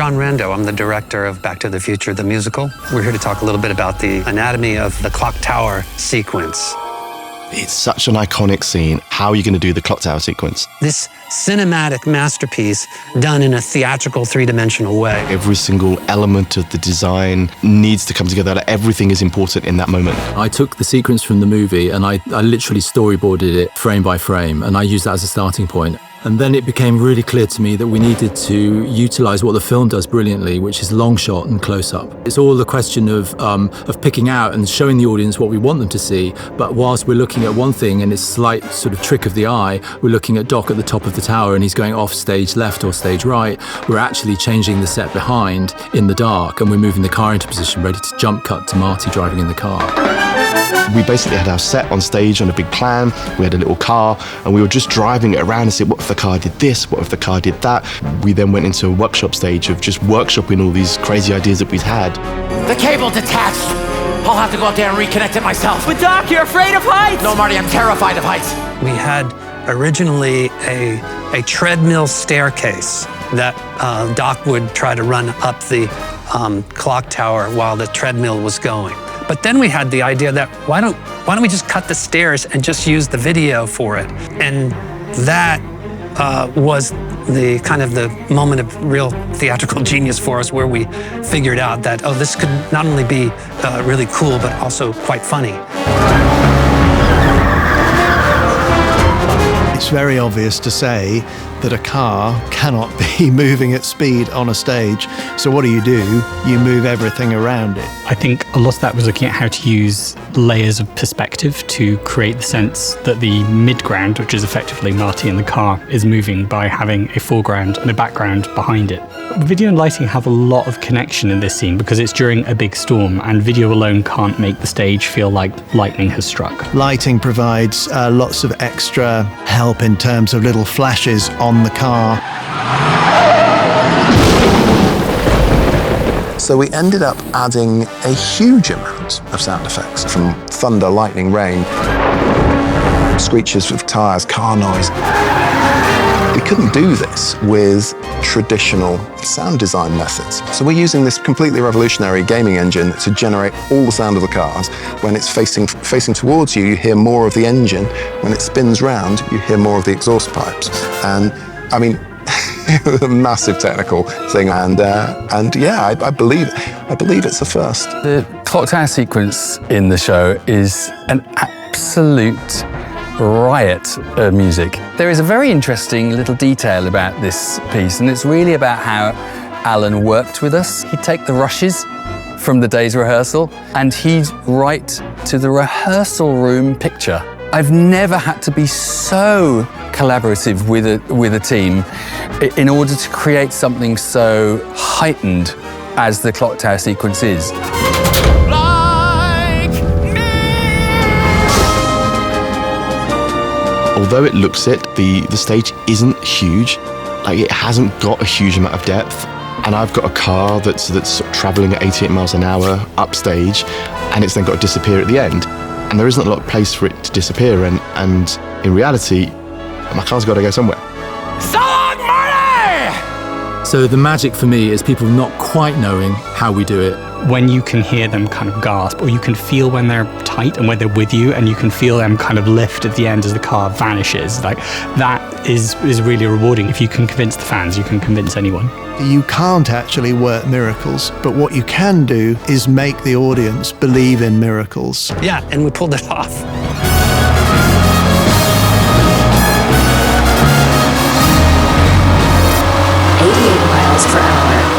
John Rando. I'm the director of Back to the Future, the musical. We're here to talk a little bit about the anatomy of the Clocktower Sequence. It's such an iconic scene. How are you going to do the Clocktower Sequence? This cinematic masterpiece done in a theatrical, three-dimensional way. Every single element of the design needs to come together. Everything is important in that moment. I took the sequence from the movie and I literally storyboarded it frame by frame, and I used that as a starting point. And then it became really clear to me that we needed to utilize what the film does brilliantly, which is long shot and close up. It's all the question of picking out and showing the audience what we want them to see. But whilst we're looking at one thing and it's a slight sort of trick of the eye, we're looking at Doc at the top of the tower and he's going off stage left or stage right. We're actually changing the set behind in the dark, and we're moving the car into position ready to jump cut to Marty driving in the car. We basically had our set on stage on a big plan. We had a little car and we were just driving it around and said, what if the car did this? What if the car did that? We then went into a workshop stage of just workshopping all these crazy ideas that we'd had. The cable detached. I'll have to go out there and reconnect it myself. But Doc, you're afraid of heights! No, Marty, I'm terrified of heights. We had originally a treadmill staircase that Doc would try to run up the clock tower while the treadmill was going. But then we had the idea that why don't we just cut the stairs and just use the video for it? And that was the kind of the moment of real theatrical genius for us, where we figured out that, oh, this could not only be really cool, but also quite funny. It's very obvious to say that a car cannot be moving at speed on a stage. So what do? You move everything around it. I think a lot of that was looking at how to use layers of perspective to create the sense that the midground, which is effectively Marty in the car, is moving by having a foreground and a background behind it. Video and lighting have a lot of connection in this scene because it's during a big storm, and video alone can't make the stage feel like lightning has struck. Lighting provides lots of extra help in terms of little flashes on the car. So we ended up adding a huge amount of sound effects, from thunder, lightning, rain, screeches of tires, car noise. We couldn't do this with traditional sound design methods. So we're using this completely revolutionary gaming engine to generate all the sound of the cars. When it's facing towards you, you hear more of the engine. When it spins round, you hear more of the exhaust pipes. And I mean, a massive technical thing, and yeah, I believe it's a first. The Clocktower sequence in the show is an absolute riot of music. There is a very interesting little detail about this piece, and it's really about how Alan worked with us. He'd take the rushes from the day's rehearsal and he'd write to the rehearsal room picture. I've never had to be so collaborative with a team in order to create something so heightened as the Clocktower sequence is. Although it looks it, the stage isn't huge. Like, it hasn't got a huge amount of depth. And I've got a car that's traveling at 88 miles an hour upstage, and it's then got to disappear at the end. And there isn't a lot of place for it to disappear, and in reality, my car's got to go somewhere. So long, Marty! So the magic for me is people not quite knowing how we do it. When you can hear them kind of gasp, or you can feel when they're tight and when they're with you, and you can feel them kind of lift at the end as the car vanishes, like that is really rewarding. If you can convince the fans, you can convince anyone. You can't actually work miracles, but what you can do is make the audience believe in miracles. Yeah, and we pulled it off. 88 miles per hour.